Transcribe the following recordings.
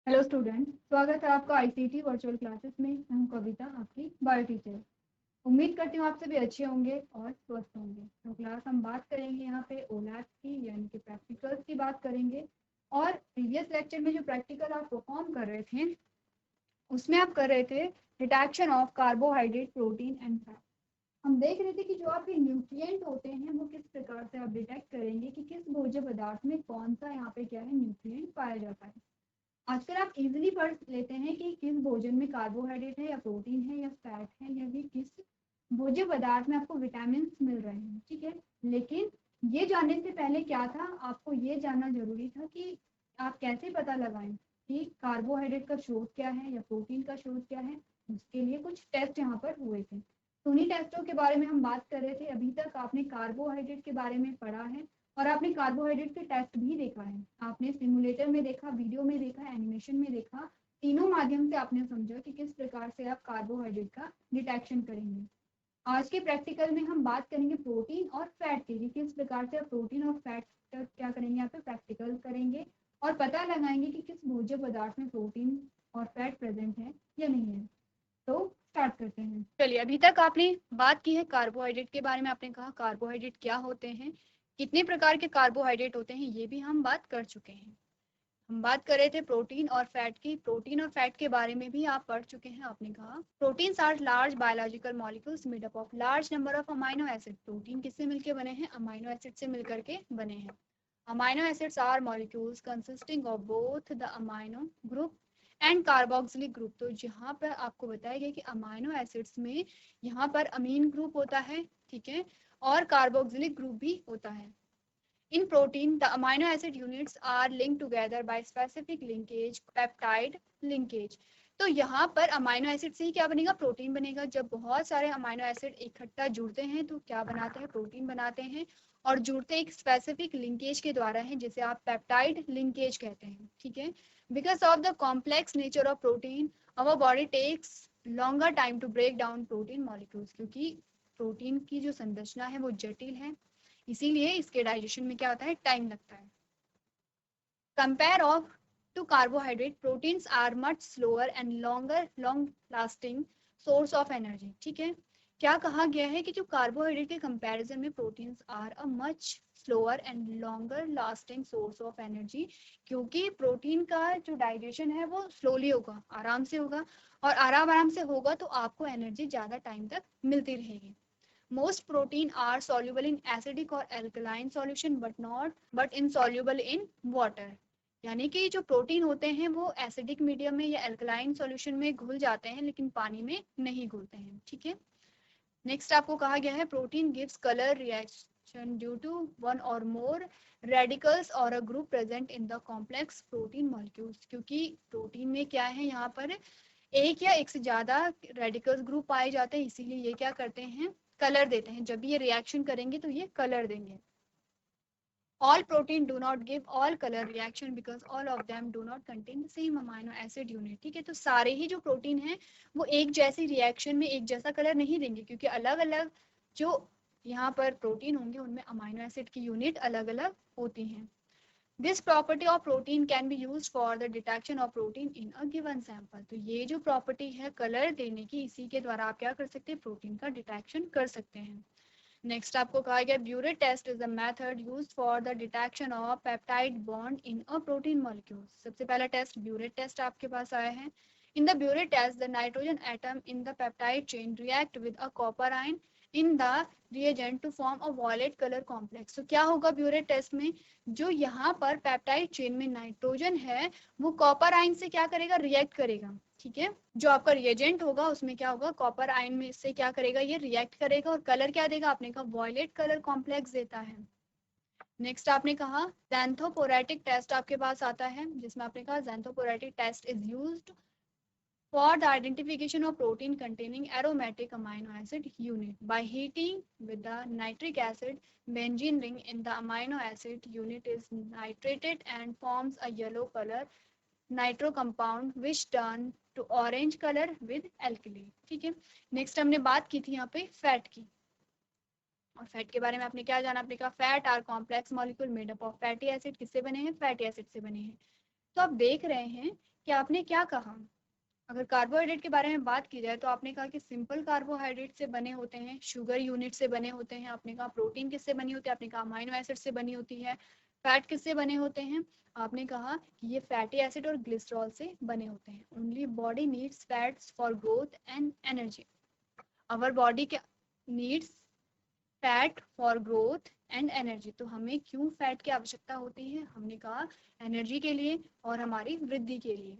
Hello student, स्वागत है आपका आईसीटी वर्चुअल क्लासेस में। मैं हूं कविता, आपकी बायो टीचर। उम्मीद करती हूँ आप सभी अच्छे होंगे और स्वस्थ होंगे। तो क्लास हम बात करेंगे यहाँ पे ओलैप्स की, यानी कि प्रैक्टिकल्स की बात करेंगे। और प्रीवियस लेक्चर में जो प्रैक्टिकल आप परफॉर्म कर रहे थे उसमें आप कर रहे थे detection of carbohydrate, protein and fat. हम देख रहे थे कि जो आपके न्यूट्रिएंट होते हैं वो किस प्रकार से आप डिटेक्ट करेंगे कि किस भोज्य पदार्थ में कौन सा यहाँ पे क्या है न्यूट्रिएंट पाया जाता है। आजकल आप इजीली पढ़ लेते हैं कि किस भोजन में कार्बोहाइड्रेट है या प्रोटीन है या फैट है, या फिर किस भोज्य पदार्थ में आपको विटामिन मिल रहे हैं। ठीक है, लेकिन ये जानने से पहले क्या था, आपको ये जानना जरूरी था कि आप कैसे पता लगाएं कि कार्बोहाइड्रेट का स्रोत क्या है या प्रोटीन का स्रोत क्या है। उसके लिए कुछ टेस्ट यहाँ पर हुए थे, तो उन्हीं टेस्टों के बारे में हम बात कर रहे थे। अभी तक आपने कार्बोहाइड्रेट के बारे में पढ़ा है और आपने कार्बोहाइड्रेट के टेस्ट भी देखा है। आपने सिमुलेटर में देखा, वीडियो में देखा, एनिमेशन में देखा। तीनों माध्यम से आपने समझा कि किस प्रकार से आप कार्बोहाइड्रेट का डिटेक्शन करेंगे। आज के प्रैक्टिकल में हम बात करेंगे प्रोटीन और फैट की, कि किस प्रकार से आप प्रोटीन और फैट का क्या करेंगे, यहाँ पे प्रैक्टिकल करेंगे और पता लगाएंगे कि किस भोज्य पदार्थ में प्रोटीन और फैट प्रेजेंट है या नहीं है। तो स्टार्ट करते हैं। चलिए, अभी तक आपने बात की है कार्बोहाइड्रेट के बारे में। आपने कहा कार्बोहाइड्रेट क्या होते हैं, कितने प्रकार के कार्बोहाइड्रेट होते हैं, ये भी हम बात कर चुके हैं। हम बात कर रहे थे प्रोटीन और फैट की। प्रोटीन और फैट के बारे में भी आप पढ़ चुके हैं। आपने कहा proteins are large biological molecules made up of large number of amino acid. Protein किससे मिलकर बने हैं? अमाइनो एसिड से मिलकर के बने हैं। Amino acids are molecules consisting of both the amino group and carboxylic group. तो यहाँ पर आपको बताया गया कि अमाइनो एसिड्स में यहाँ पर अमीन ग्रुप होता है, ठीक है, और कार्बोक्सिलिक ग्रुप भी होता है। In protein, the amino acid units are linked together by specific linkage, peptide linkage. तो यहाँ पर अमाइनो एसिड से ही क्या बनेगा? प्रोटीन बनेगा। जब बहुत सारे अमाइनो एसिड इकट्ठा जुड़ते हैं तो क्या बनाते हैं? प्रोटीन बनाते हैं। और जुड़ते एक स्पेसिफिक लिंकेज के द्वारा है, जिसे आप पेप्टाइड लिंकेज कहते हैं, ठीक है। Because of the complex nature of protein, our body takes longer time to break down protein molecules. क्योंकि प्रोटीन की जो संरचना है वो जटिल है, इसीलिए इसके डाइजेशन में क्या होता है? टाइम लगता है। Compare of to carbohydrate, proteins are much slower and long lasting source of energy. ठीक है, क्या कहा गया है कि जो कार्बोहाइड्रेट के कंपैरिजन में proteins are a much slower and longer lasting source of energy. क्योंकि प्रोटीन का जो डाइजेशन है वो स्लोली होगा, आराम से होगा, और आराम से होगा तो आपको एनर्जी ज़्यादा टाइम तक मिलती रहेगी। Most protein are soluble in acidic or alkaline solution but insoluble in water। यानी कि जो प्रोटीन होते हैं वो एसिडिक मीडियम में या अल्कलाइन सॉल्यूशन में घुल जाते हैं, लेकिन पानी में नहीं घुलते हैं, ठीक है। नेक्स्ट आपको कहा गया है protein gives colour reaction due to one और मोर रेडिकल्स और a group present in the complex protein molecules. क्योंकि प्रोटीन में क्या है, यहाँ पर एक या एक से ज्यादा रेडिकल्स ग्रुप पाए जाते हैं, इसीलिए ये क्या करते हैं? कलर देते हैं। जब ये रिएक्शन करेंगे तो ये कलर देंगे। All protein do not give all color reaction because all of them do not contain the same amino acid unit। ठीक है, तो सारे ही जो प्रोटीन हैं वो एक जैसी रिएक्शन में एक जैसा कलर नहीं देंगे, क्योंकि अलग अलग जो यहाँ पर प्रोटीन होंगे उनमें अमाइनो एसिड की यूनिट अलग अलग होती हैं। This property of protein can be used for the detection of protein in a given sample। तो ये जो प्रॉपर्टी है कलर देने की, इसी के द्वारा आप क्या कर सकते हैं? प्रोटीन का डिटेक्शन कर सकते हैं। नेक्स्ट आपको कहा गया biuret test is the method used for the detection of peptide bond in a protein molecule. सबसे पहला टेस्ट ब्यूरेट टेस्ट आपके पास आया है। In the biuret test the nitrogen atom in the peptide chain react with a copper ion in the reagent to form a violet colour complex. तो क्या होगा burette test में? जो यहाँ पर पेप्टाइड चेन में नाइट्रोजन है वो कॉपर आयन से क्या करेगा? रिएक्ट करेगा, ठीक है। जो आपका रिएजेंट होगा उसमें क्या होगा? कॉपर आयन में से क्या करेगा? ये रिएक्ट करेगा और कलर क्या देगा? आपने कहा वॉयलेट कलर कॉम्प्लेक्स देता है। नेक्स्ट आपने कहा ज़ैंथोपोरेटिक टेस्ट आपके पास आता है, जिसमें आपने कहा xanthoproteic test is used for the identification of protein containing aromatic amino acid unit by heating with the nitric acid. Benzene ring in the amino acid unit is nitrated and forms a yellow color nitro compound which turn to orange colour with alkali. ठीक है, next हमने बात की थी यहाँ पे fat की, और फैट के बारे में आपने क्या जाना? आपने कहा fat are complex molecule made up of fatty acid. किससे बने हैं? फैटी एसिड से बने हैं। तो आप देख रहे हैं कि आपने क्या कहा। अगर कार्बोहाइड्रेट के बारे में बात की जाए तो आपने कहा कि सिंपल कार्बोहाइड्रेट से बने होते हैं, शुगर यूनिट से बने होते हैं। आपने कहा प्रोटीन किससे बनी होती है, आपने कहा अमाइनो एसिड से बनी होती है। फैट किससे बने होते हैं, आपने कहा कि ये फैटी एसिड और ग्लिसरॉल से बने होते हैं। Only body needs fats for growth and energy. Our body needs fat for growth and energy. तो हमें क्यों फैट की आवश्यकता होती है, हमने कहा एनर्जी के लिए और हमारी वृद्धि के लिए।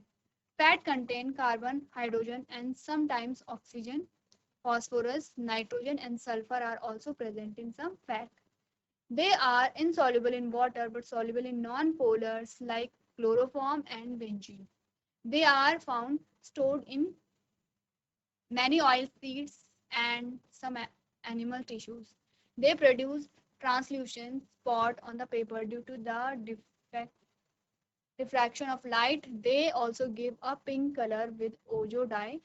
Fat contain carbon, hydrogen and sometimes oxygen, phosphorus, nitrogen and sulfur are also present in some fat. They are insoluble in water but soluble in non-polars like chloroform and benzene. They are found stored in many oil seeds and some animal tissues. They produce translucent spot on the paper due to the diffraction of light. They also give a pink color with ozo dye.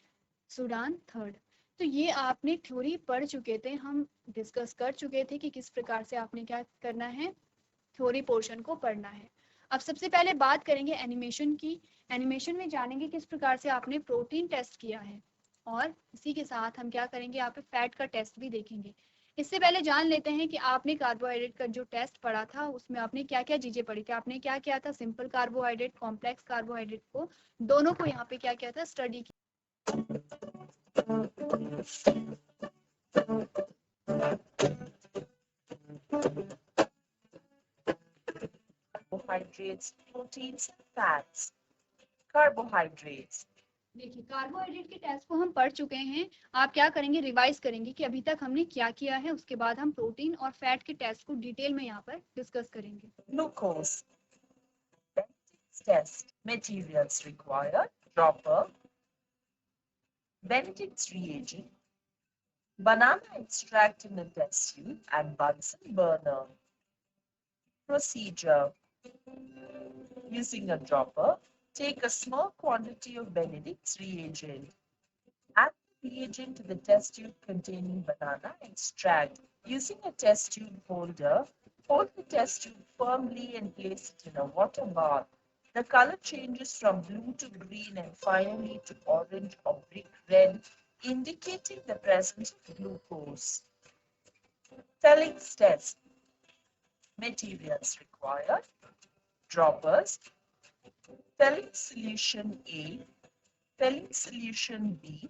Sudan third. तो ये आपने theory पढ़ चुके थे, हम discuss कर चुके थे कि किस प्रकार से आपने क्या करना है, थ्योरी पोर्शन को पढ़ना है। अब सबसे पहले बात करेंगे एनिमेशन की। एनिमेशन में जानेंगे किस प्रकार से आपने प्रोटीन टेस्ट किया है और इसी के साथ हम क्या करेंगे, यहाँ पे फैट का टेस्ट भी देखेंगे। इससे पहले जान लेते हैं कि आपने कार्बोहाइड्रेट का जो टेस्ट पढ़ा था उसमें आपने क्या क्या चीजें पढ़ी थी। आपने क्या किया था, सिंपल कार्बोहाइड्रेट, कॉम्प्लेक्स कार्बोहाइड्रेट को दोनों को यहाँ पे क्या किया था, स्टडी किया। Carbohydrates, proteins and fats. Carbohydrates. देखिए कार्बोहाइड्रेट के टेस्ट को हम पढ़ चुके हैं। आप क्या करेंगे, रिवाइज करेंगे कि अभी तक हमने क्या किया है। उसके बाद हम प्रोटीन और फैट के टेस्ट को डिटेल में यहाँ पर डिस्कस करेंगे। Glucose. Benedict's test. Materials required. Dropper. Benedict's reagent. Banana extract in a test tube and Bunsen burner. Procedure. Using a dropper, take a small quantity of Benedict's reagent. Add the reagent to the test tube containing banana extract. Using a test tube holder, hold the test tube firmly and place it in a water bath. The color changes from blue to green and finally to orange or brick red, indicating the presence of glucose. Felling's test. Materials required. Droppers. Felling solution A. Felling solution B.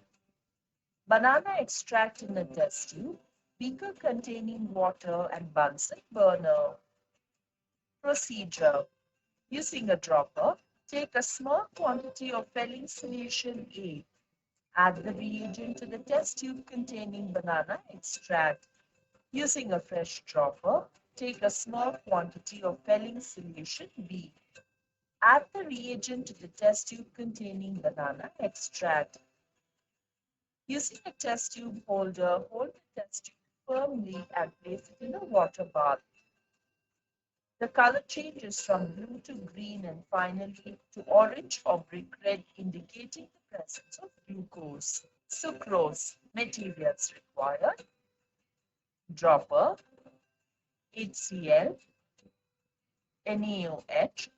Banana extract in a test tube, beaker containing water and Bunsen burner. Procedure. Using a dropper, take a small quantity of Felling solution A. Add the reagent to the test tube containing banana extract. Using a fresh dropper, take a small quantity of Felling solution B. Add the reagent to the test tube containing banana extract. Using a test tube holder, hold the test tube firmly and place it in a water bath. The color changes from blue to green and finally to orange or brick red, indicating the presence of glucose. Sucrose. Materials required. Dropper, HCl, NaOH,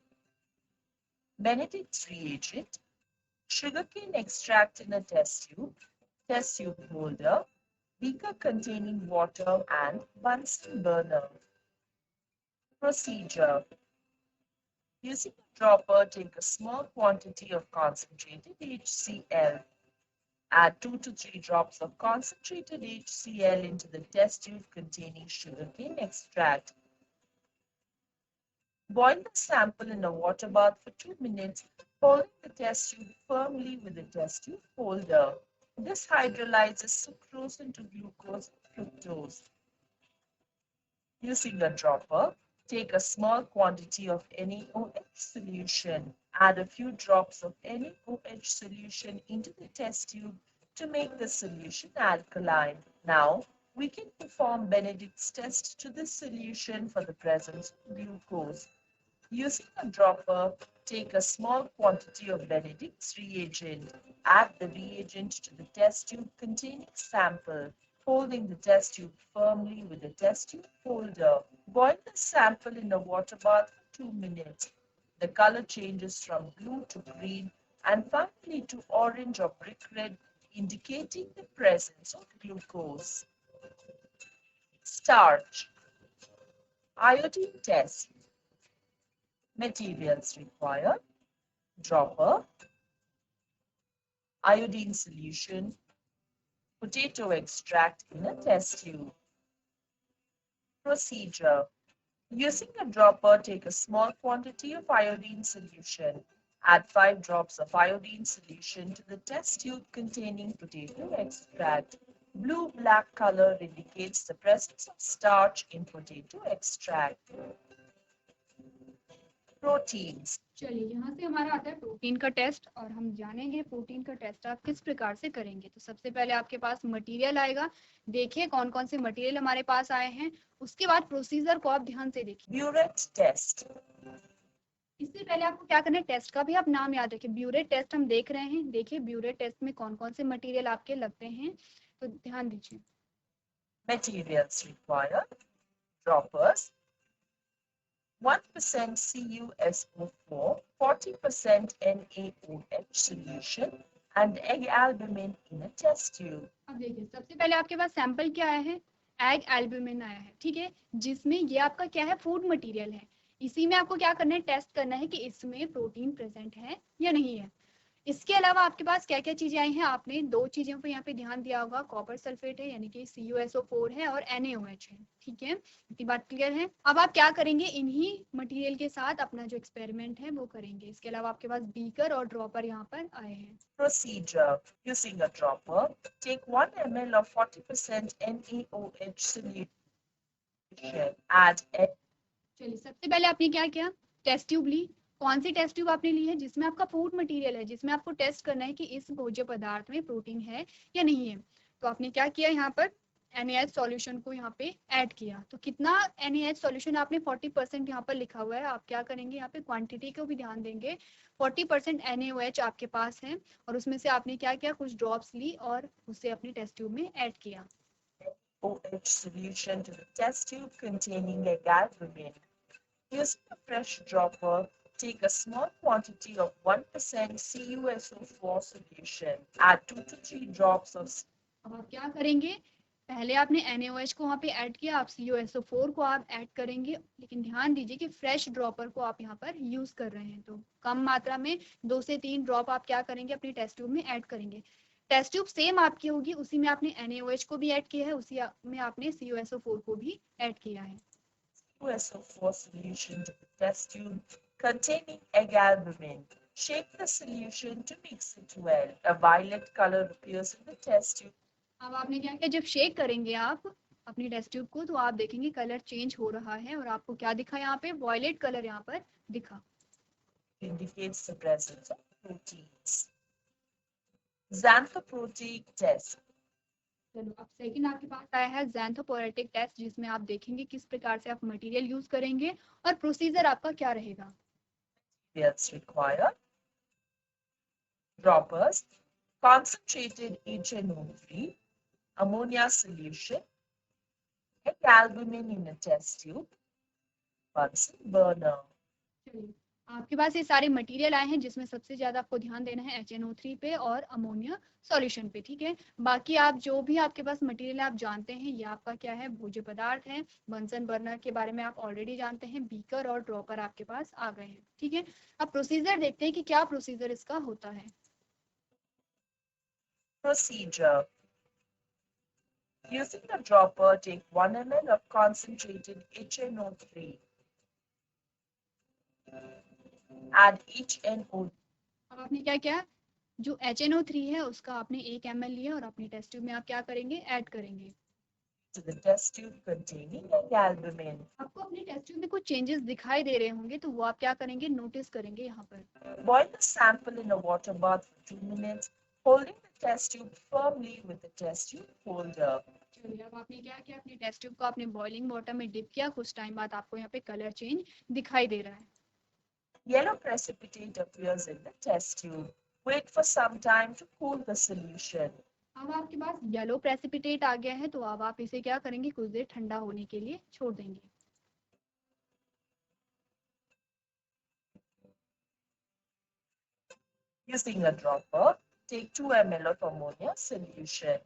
Benedict's reagent, sugarcane extract in a test tube holder, beaker containing water and Bunsen burner. Procedure. Using a dropper, take a small quantity of concentrated HCl. Add 2 to 3 drops of concentrated HCl into the test tube containing sugarcane extract. Boil the sample in a water bath for 2 minutes, holding the test tube firmly with the test tube holder. This hydrolyzes sucrose into glucose and fructose. Using a dropper, take a small quantity of NaOH solution. Add a few drops of NaOH solution into the test tube to make the solution alkaline. Now, we can perform Benedict's test to this solution for the presence of glucose. Using a dropper, take a small quantity of Benedict's reagent. Add the reagent to the test tube containing sample, holding the test tube firmly with the test tube holder. Boil the sample in a water bath for 2 minutes. The color changes from blue to green and finally to orange or brick red, indicating the presence of glucose. Starch. Iodine test. Materials required: dropper, iodine solution, potato extract in a test tube. Procedure: using a dropper, take a small quantity of iodine solution. Add 5 drops of iodine solution to the test tube containing potato extract. Blue-black color indicates the presence of starch in potato extract. Proteins. चलिए यहाँ से हमारा आता है protein का test और हम जानेंगे प्रोटीन का टेस्ट आप किस प्रकार से करेंगे। तो सबसे पहले आपके पास मटेरियल आएगा, देखिए कौन कौन से मटेरियल हमारे पास आए हैं। उसके बाद प्रोसीजर को आप ध्यान से देखिए। Biuret test. इससे पहले आपको क्या करना है, टेस्ट का भी आप नाम याद रखिए। ब्यूरेट टेस्ट हम देख रहे हैं, देखिए ब्यूरेट टेस्ट में कौन कौन से मटेरियल आपके लगते हैं, तो ध्यान दीजिए। Materials required: droppers, 1% CuSO4, 40% NaOH solution, and egg albumin in a test tube. अब देखिए सबसे पहले आपके पास सैंपल क्या आया है, एग एल्ब्यूमिन आया है, ठीक है, जिसमें ये आपका क्या है, फूड मटेरियल है। इसी में आपको क्या करना है, टेस्ट करना है कि इसमें प्रोटीन प्रेजेंट है या नहीं है। इसके अलावा आपके पास क्या क्या चीजें आई हैं, आपने 2 चीजों पर यहाँ पे ध्यान दिया होगा, कॉपर सल्फेट है यानी कि CuSO4 है और NaOH है, ठीक है, इतनी बात क्लियर है। अब आप क्या करेंगे, इन्हीं मटेरियल के साथ अपना जो एक्सपेरिमेंट है वो करेंगे। इसके अलावा आपके पास बीकर और ड्रॉपर यहाँ पर आए हैं। Procedure: using a dropper, take 1 ml of 40% NaOH solution. Add egg. चलिए सबसे पहले आपने क्या किया, टेस्ट ट्यूब ली। कौन सी टेस्ट ट्यूब आपने ली है, जिसमें आपका फूड मटेरियल है, जिसमें आपको टेस्ट करना है कि इस भोज्य पदार्थ में प्रोटीन है या नहीं है। तो आपने क्या किया, यहाँ पर NaH सॉल्यूशन को यहाँ पे ऐड किया। तो कितना NaH सॉल्यूशन आपने 40% यहाँ पर लिखा हुआ है। आप क्या करेंगे, यहाँ पे क्वांटिटी को भी ध्यान देंगे। 40% NaOH आपके पास है और उसमें से आपने क्या किया, कुछ ड्रॉप्स ली और उसे अपने टेस्ट ट्यूब में ऐड किया। OH solution to the test tube containing egg albumin. Using a fresh dropper, take a small quantity of 1% CuSO4 solution. Add 2 to 3 drops of. अब आप क्या करेंगे, पहले आपने NaOH को वहाँ पे ऐड किया, आप CuSO4 को आप ऐड करेंगे, लेकिन ध्यान दीजिए कि फ्रेश ड्रॉपर को आप यहाँ पर यूज कर रहे हैं, तो कम मात्रा में 2 से 3 ड्रॉप आप क्या करेंगे, अपने टेस्ट ट्यूब में ऐड करेंगे। टेस्ट ट्यूब सेम आपकी होगी, उसी में आपने NaOH को भी ऐड किया है, उसी में आपने CuSO4 को भी ऐड किया है। CuSO4 solution to the test tube containing egg albumin. Shake the solution to mix it well. A violet color appears in the test tube. अब आपने क्या किया, जब शेक करेंगे आप अपनी टेस्ट ट्यूब को, तो आप देखेंगे कलर चेंज हो रहा है और आपको क्या दिखा, यहाँ पे वॉयलेट कलर यहाँ पर दिखा। Indicates the presence of proteins. Xanthoprotein test. चलो अब सेकंड आपके पास आया है ज़ैंथोपोएटिक टेस्ट, जिसमें आप देखेंगे किस प्रकार से आप मटेरियल यूज करेंगे और प्रोसीजर आपका क्या रहेगा। Materials required: droppers, concentrated HNO3, ammonia solution, egg albumin in a test tube, Bunsen burner. चलिए आपके पास ये सारे मटेरियल आए हैं, जिसमें सबसे ज्यादा आपको ध्यान देना है HNO3 पे और अमोनिया सॉल्यूशन पे, ठीक है। बाकी आप जो भी आपके पास मटेरियल आप जानते हैं, ये आपका क्या है, भोज्य पदार्थ है। बंसन बर्नर के बारे में आप ऑलरेडी जानते हैं, बीकर और ड्रॉपर आपके पास आ गए हैं, ठीक है। अब प्रोसीजर देखते हैं कि क्या प्रोसीजर इसका होता है। Procedure: using the dropper, take 1 ml of concentrated HNO3. Add each NO. अब आपने क्या किया, जो HNO3 है उसका आपने 1 ml लिया और अपनी टेस्ट ट्यूब में आप क्या करेंगे, ऐड करेंगे। To the test tube containing egg albumin. आपको अपनी टेस्ट ट्यूब में कुछ चेंजेस दिखाई दे रहे होंगे, तो वो आप क्या करेंगे, नोटिस करेंगे यहाँ पर। Boil the sample in a water bath for 2 minutes, holding the test tube firmly with the test tube holder. चलिए अब आपने क्या किया, अपनी टेस्ट ट्यूब को आपने बॉइलिंग वाटर में डिप किया। कुछ टाइम बाद आपको यहाँ पे कलर चेंज दिखाई दे रहा है। Yellow precipitate appears in the test tube. Wait for some time to cool the solution. अब आपके पास येलो प्रेसिपिटेट आ गया है, तो अब आप इसे क्या करेंगे, कुछ देर ठंडा होने के लिए छोड़ देंगे। Using a dropper, take 2 ml of ammonia solution.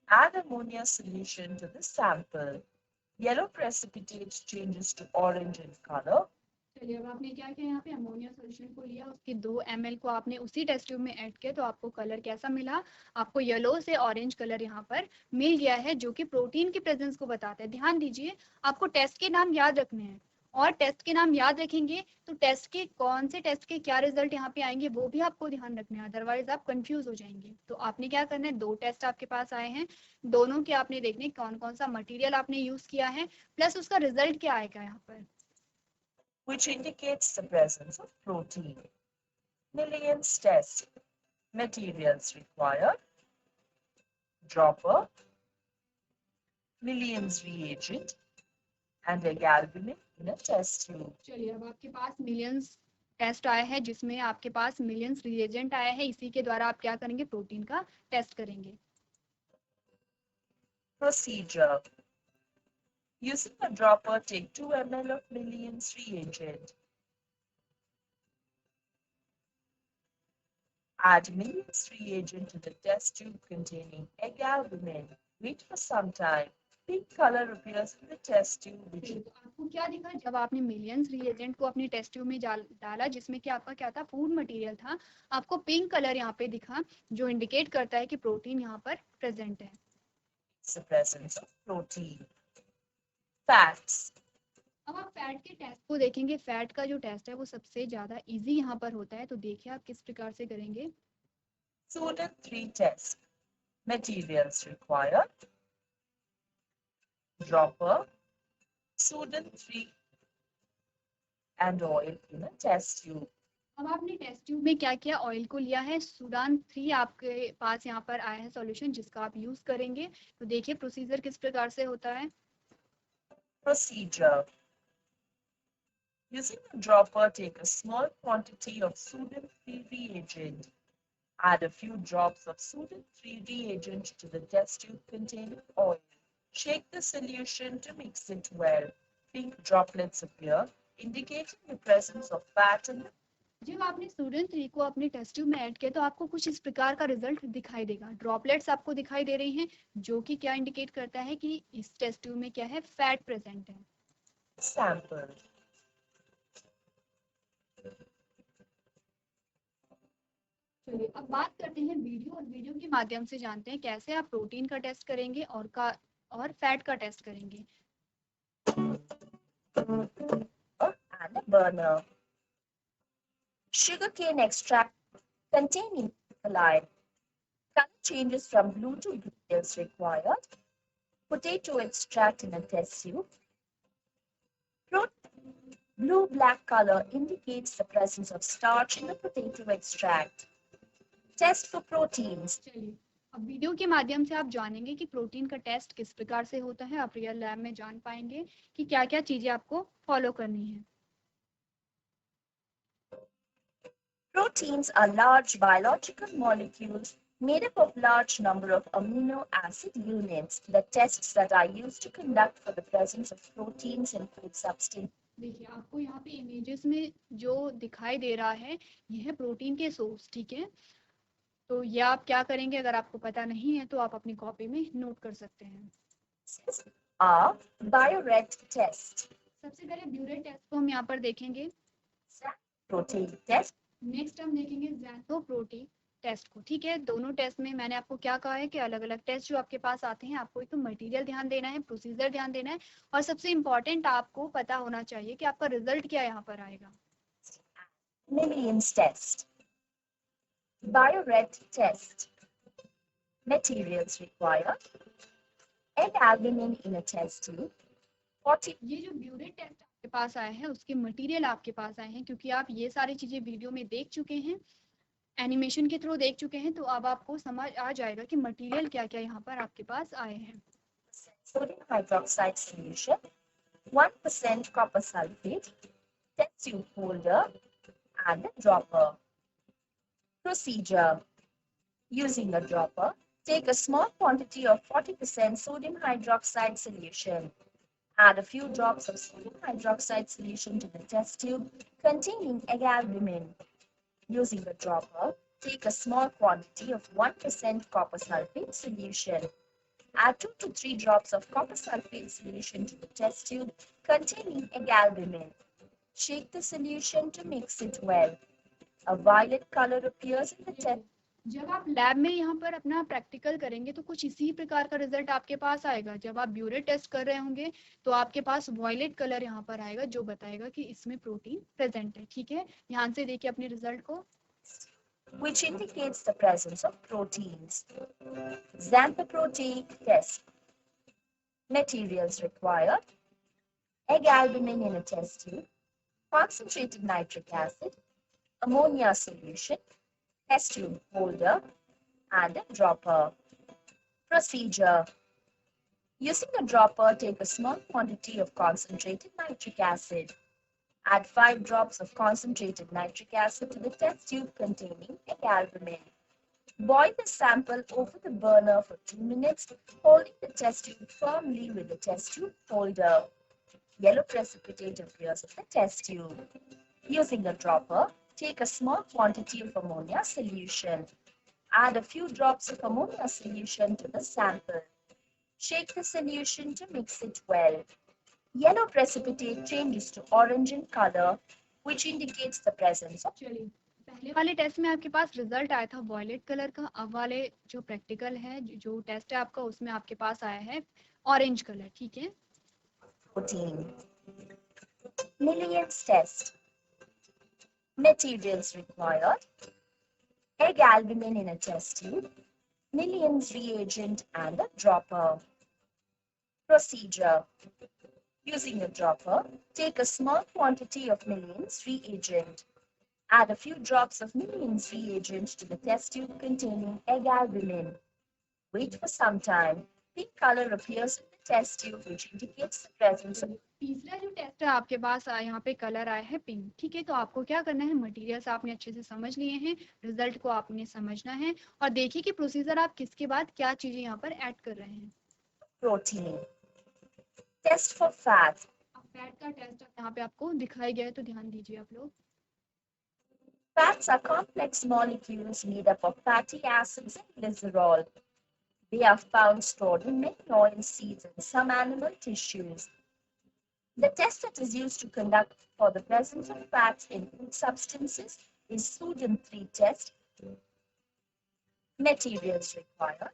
Add ammonia solution to the sample. Yellow precipitate changes to orange in color. चलिए अब आपने क्या किया, यहाँ पे अमोनिया सोल्यूशन को लिया, उसके 2 ml को आपने उसी टेस्ट ट्यूब में ऐड किया, तो आपको कलर कैसा मिला, आपको येलो से ऑरेंज कलर यहाँ पर मिल गया है, जो कि प्रोटीन की प्रेजेंस को बताता है। ध्यान दीजिए, आपको टेस्ट के नाम याद रखने हैं, और टेस्ट के नाम याद रखेंगे तो टेस्ट के कौन से टेस्ट के क्या रिजल्ट यहाँ पे आएंगे वो भी आपको ध्यान रखना है, अदरवाइज आप कंफ्यूज हो जाएंगे। तो आपने क्या करना है, 2 टेस्ट आपके पास आए हैं, दोनों के आपने देखने कौन कौन सा मटेरियल आपने यूज किया है, प्लस उसका रिजल्ट क्या आएगा यहाँ पर, which indicates the presence of protein. Millions test. Materials required. Dropper. Millions reagent. And a albumin in a test tube. चलिए अब आपके पास मिलियंस टेस्ट आया है, जिसमें आपके पास मिलियंस रिएजेंट आया है, इसी के द्वारा आप क्या करेंगे, प्रोटीन का टेस्ट करेंगे। Procedure. Using a dropper, take 2 ml of millions reagent. Add millions reagent to the test tube containing egg albumin. Wait for some time. Pink color appears in the test tube. Which तो आपको क्या दिखा, जब आपने millions reagent को अपने test tube में डाला, जिसमें कि आपका क्या था, फूड मटेरियल था, आपको पिंक कलर यहाँ पे दिखा, जो इंडिकेट करता है कि प्रोटीन यहाँ पर प्रेजेंट है। the presence of protein. Fats. अब आप फैट के टेस्ट को देखेंगे, फैट का जो टेस्ट है वो सबसे ज्यादा इजी यहाँ पर होता है, तो देखिए आप किस प्रकार से करेंगे। Sudan 3 test. Materials required. Dropper. Sudan 3 and oil in a test tube. अब आपने टेस्ट ट्यूब में क्या किया, ऑयल को लिया है, सूडान 3 आपके पास यहाँ पर आया है सॉल्यूशन, जिसका आप यूज करेंगे। तो देखिए प्रोसीजर किस प्रकार से होता है। Procedure. Using a dropper, take a small quantity of Sudan 3 reagent. Add a few drops of Sudan 3 reagent to the test tube containing oil. Shake the solution to mix it well. Pink droplets appear, indicating the presence of fat in the जब आपने student 3 को अपने test tube में add किया, तो आपको कुछ इस प्रकार का रिजल्ट दिखाई देगा, ड्रॉपलेट्स आपको दिखाई दे रही हैं, जो कि क्या इंडिकेट करता है कि इस टेस्ट ट्यूब में क्या है, फैट प्रेजेंट है। sample. चलिए अब बात करते हैं वीडियो, और वीडियो के माध्यम से जानते हैं कैसे आप प्रोटीन का टेस्ट करेंगे और फैट का टेस्ट करेंगे। And a burner. Sugarcane extract containing alkaline. Color changes from blue to green is required. Potato extract in a test tube. Blue-black color indicates the presence of starch in the potato extract. Test for proteins. चलिए अब video के माध्यम से आप जानेंगे कि protein का test किस प्रकार से होता है, आप रियल लैब में जान पाएंगे कि क्या क्या चीजें आपको फॉलो करनी है। Proteins are large biological molecules made up of large number of amino acid units. The tests that are used to conduct for the presence of proteins in food substance. देखिए आपको यहाँ पे इमेजेस में जो दिखाई दे रहा है, यह है प्रोटीन के सोर्स, ठीक है। तो ये आप क्या करेंगे, अगर आपको पता नहीं है तो आप अपनी कॉपी में नोट कर सकते हैं। Bioret test. सबसे पहले ब्यूरेट टेस्ट को हम यहाँ पर देखेंगे। Protein test. नेक्स्ट हम देखेंगे ज़ैंथोप्रोटीन टेस्ट को, ठीक है। दोनों टेस्ट में मैंने आपको क्या कहा है कि अलग अलग टेस्ट जो आपके पास आते हैं, आपको एक तो मटेरियल ध्यान देना है, प्रोसीजर ध्यान देना है, और सबसे इम्पोर्टेंट आपको पता होना चाहिए कि आपका रिजल्ट क्या यहाँ पर आएगा। Millions test. Bioret test. Materials required. Egg albumin in a test tube. 40. ये जो ब्यूरेट टेस्ट आपके पास आया है, उसके मटेरियल आपके पास आए हैं, क्योंकि आप ये सारी चीजें वीडियो में देख चुके हैं, एनिमेशन के थ्रू देख चुके हैं, तो अब आपको समझ आ जाएगा कि मटेरियल क्या क्या यहाँ पर आपके पास आए हैं। Sodium hydroxide solution, 1% copper sulfate, test tube holder, and a dropper. Procedure. Using a dropper, take a small quantity of 40% sodium hydroxide solution. Add a few drops of sodium hydroxide solution to the test tube containing agalbumin. Using a dropper, take a small quantity of 1% copper sulfate solution. Add 2 to 3 drops of copper sulfate solution to the test tube containing agalbumin. Shake the solution to mix it well. A violet color appears in the test. जब आप lab में यहाँ पर अपना practical करेंगे तो कुछ इसी प्रकार का रिजल्ट आपके पास आएगा। जब आप ब्यूरेट टेस्ट कर रहे होंगे तो आपके पास वॉयलेट कलर यहाँ पर आएगा जो बताएगा कि इसमें प्रोटीन प्रेजेंट है। ठीक है, ध्यान से देखिए अपने रिजल्ट को। Which indicates the presence of proteins. Xanthoprotein test. Materials required: egg albumin in a test tube, concentrated nitric acid, ammonia solution, test tube holder, and a dropper. Procedure: using a dropper, take a small quantity of concentrated nitric acid. Add 5 drops of concentrated nitric acid to the test tube containing egg albumin. Boil the sample over the burner for 2 minutes, holding the test tube firmly with the test tube holder. Yellow precipitate appears in the test tube. Using a dropper, take a small quantity of ammonia solution. Add a few drops of ammonia solution to the sample. Shake the solution to mix it well. Yellow precipitate changes to orange in color, which indicates the presence of. चलिए, पहले वाले test में आपके पास result आया था violet colour का। अब वाले जो प्रैक्टिकल है, जो टेस्ट है आपका, उसमें आपके पास आया है ऑरेंज कलर। ठीक है, Protein. Millions test. Materials required: egg albumin in a test tube, millions reagent, and a dropper. Procedure: using a dropper, take a small quantity of millions reagent. Add a few drops of millions reagent to the test tube containing egg albumin. Wait for some time. Pink color appears in the test tube, which indicates the presence of. तीसरा जो test है आपके पास यहाँ पे colour आया है pink. ठीक है, तो आपको क्या करना है, मटेरियल्स आपने अच्छे से समझ लिए हैं, रिजल्ट को आपने समझना है और देखिए कि प्रोसीजर आप किसके बाद क्या चीजें यहाँ पर ऐड कर रहे हैं। Protein. Test for fat. Fat का टेस्ट यहाँ पे आपको दिखाई गया है, तो ध्यान दीजिए आप लोग। Fats are complex molecules made up of fatty acids and glycerol. They are found stored in many oil seeds and some animal tissues. The test that is used to conduct for the presence of fats in food substances is Sudan-3 test. Materials required: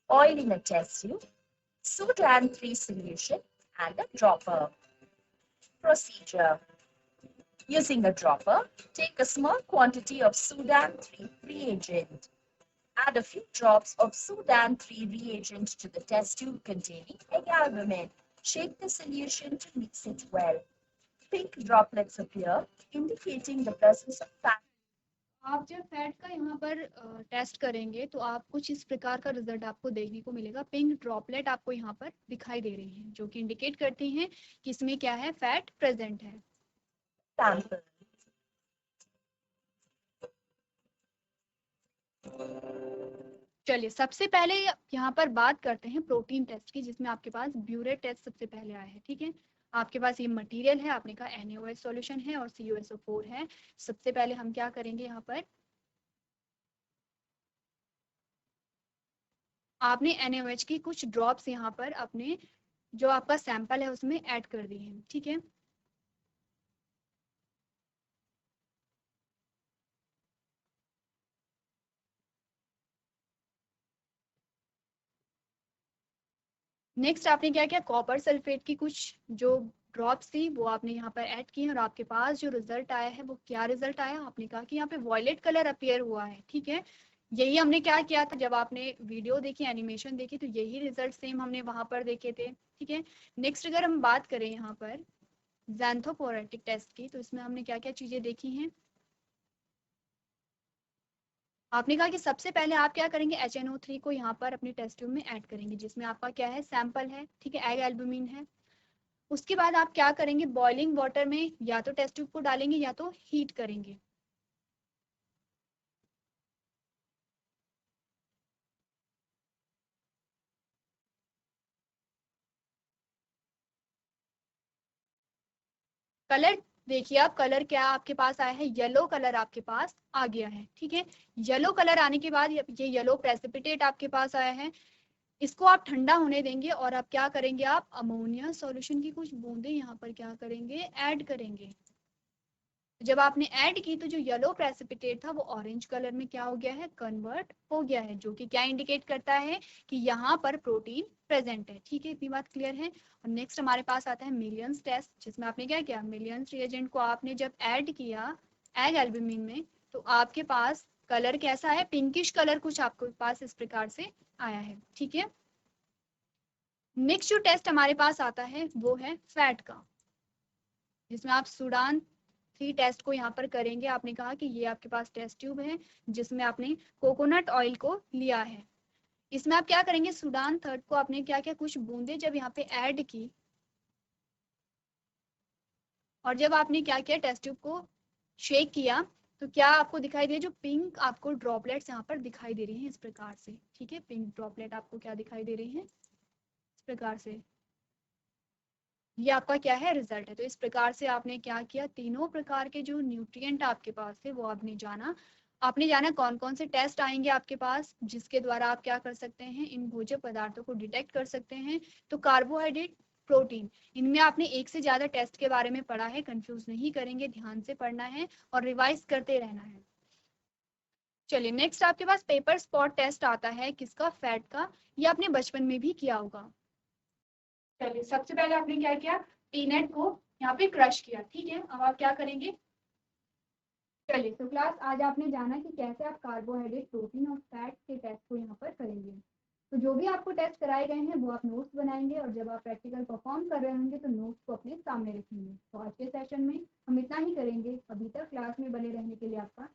oil in a test tube, Sudan-3 solution, and a dropper. Procedure: using a dropper, take a small quantity of Sudan-3 reagent. Add a few drops of Sudan-3 reagent to the test tube containing egg albumin. Shake the solution to mix it well. Pink droplets appear, indicating the presence of fat. आप जब fat का यहाँ पर test करेंगे तो आप कुछ इस प्रकार का रिजल्ट आपको देखने को मिलेगा। पिंक ड्रॉपलेट आपको यहाँ पर दिखाई दे रही हैं, जो कि इंडिकेट करती हैं कि इसमें क्या है, फैट प्रेजेंट है। Sample. चलिए, सबसे पहले यहाँ पर बात करते हैं प्रोटीन टेस्ट की, जिसमें आपके पास ब्यूरेट टेस्ट सबसे पहले आया है। ठीक है, आपके पास ये मटेरियल है, आपने कहा NaOH सॉल्यूशन है और CuSO4 है। सबसे पहले हम क्या करेंगे, यहाँ पर आपने NaOH की कुछ ड्रॉप्स यहाँ पर अपने जो आपका सैंपल है उसमें ऐड कर दिए हैं। ठीक है, नेक्स्ट आपने क्या किया, कॉपर सल्फेट की कुछ जो ड्रॉप्स थी वो आपने यहाँ पर ऐड की और आपके पास जो रिजल्ट आया है वो क्या रिजल्ट आया, आपने कहा कि यहाँ पे वॉयलेट कलर अपीयर हुआ है। ठीक है, यही हमने क्या किया था, जब आपने वीडियो देखी, एनिमेशन देखी, तो यही रिजल्ट सेम हमने वहां पर देखे थे। ठीक है, नेक्स्ट अगर हम बात करें यहाँ पर ज़ैंथोपोरेटिक टेस्ट की, तो इसमें हमने क्या क्या चीजें देखी हैं। आपने कहा कि सबसे पहले आप क्या करेंगे, HNO3 को यहाँ पर अपने टेस्ट ट्यूब में ऐड करेंगे, जिसमें आपका क्या है, सैंपल है। ठीक है, एग एल्बुमिन है। उसके बाद आप क्या करेंगे, बॉइलिंग वाटर में या तो टेस्ट ट्यूब को डालेंगे या तो हीट करेंगे। कलर देखिए आप, कलर क्या आपके पास आया है, येलो कलर आपके पास आ गया है, ठीक है। येलो कलर आने के बाद ये येलो प्रेसिपिटेट आपके पास आया है, इसको आप ठंडा होने देंगे और आप क्या करेंगे, आप अमोनिया सॉल्यूशन की कुछ बूंदे यहाँ पर क्या करेंगे, ऐड करेंगे। जब आपने ऐड की तो जो येलो प्रेसिपिटेट था वो ऑरेंज कलर में क्या हो गया है, कन्वर्ट हो गया है, जो कि क्या इंडिकेट करता है कि यहाँ पर प्रोटीन प्रेजेंट है, ठीक है। इतनी बात क्लियर है। और नेक्स्ट हमारे पास आता है मिलियंस टेस्ट, जिसमें आपने क्या किया, मिलियंस रिएजेंट को आपने जब ऐड किया एग एल्ब्यूमिन में तो आपके पास कलर कैसा है, पिंकिश कलर कुछ आपके पास इस प्रकार से आया है, ठीक है। नेक्स्ट जो टेस्ट हमारे पास आता है वो है फैट का, जिसमें आप सूडान 3 टेस्ट को यहाँ पर करेंगे। आपने कहा कि ये आपके पास टेस्ट ट्यूब है जिसमें आपने कोकोनट ऑयल को लिया है। इसमें आप क्या करेंगे, सूडान 3 को आपने क्या किया, कुछ बूंदे जब यहाँ पे ऐड की और जब आपने क्या किया, टेस्ट ट्यूब को शेक किया तो क्या आपको दिखाई दे, जो पिंक आपको ड्रॉपलेट्स यहाँ पर दिखाई दे रही हैं इस प्रकार से, ठीक है। पिंक ड्रॉपलेट आपको क्या दिखाई दे रही है इस प्रकार से, ये आपका क्या है, रिजल्ट है। तो इस प्रकार से आपने क्या किया, तीनों प्रकार के जो न्यूट्रिएंट आपके पास थे वो आपने जाना। आपने जाना कौन कौन से टेस्ट आएंगे आपके पास जिसके द्वारा आप क्या कर सकते हैं, इन भोज्य पदार्थों को डिटेक्ट कर सकते हैं। तो कार्बोहाइड्रेट, प्रोटीन, इनमें आपने एक से ज्यादा टेस्ट के बारे में पढ़ा है, कंफ्यूज नहीं करेंगे, ध्यान से पढ़ना है और रिवाइज करते रहना है। चलिए नेक्स्ट आपके पास पेपर स्पॉट टेस्ट आता है, किसका, फैट का। ये आपने बचपन में भी किया होगा। चलिए सबसे पहले आपने क्या किया, पीनट को यहाँ पे क्रश किया, ठीक है। अब आप क्या करेंगे, चलिए तो क्लास आज आपने जाना कि कैसे आप कार्बोहाइड्रेट, प्रोटीन और फैट के टेस्ट को यहाँ पर करेंगे। तो जो भी आपको टेस्ट कराए गए हैं वो आप नोट्स बनाएंगे और जब आप प्रैक्टिकल परफॉर्म कर रहे होंगे तो नोट्स को अपने सामने रखेंगे। तो आज के सेशन में हम इतना ही करेंगे। अभी तक क्लास में बने रहने के लिए आपका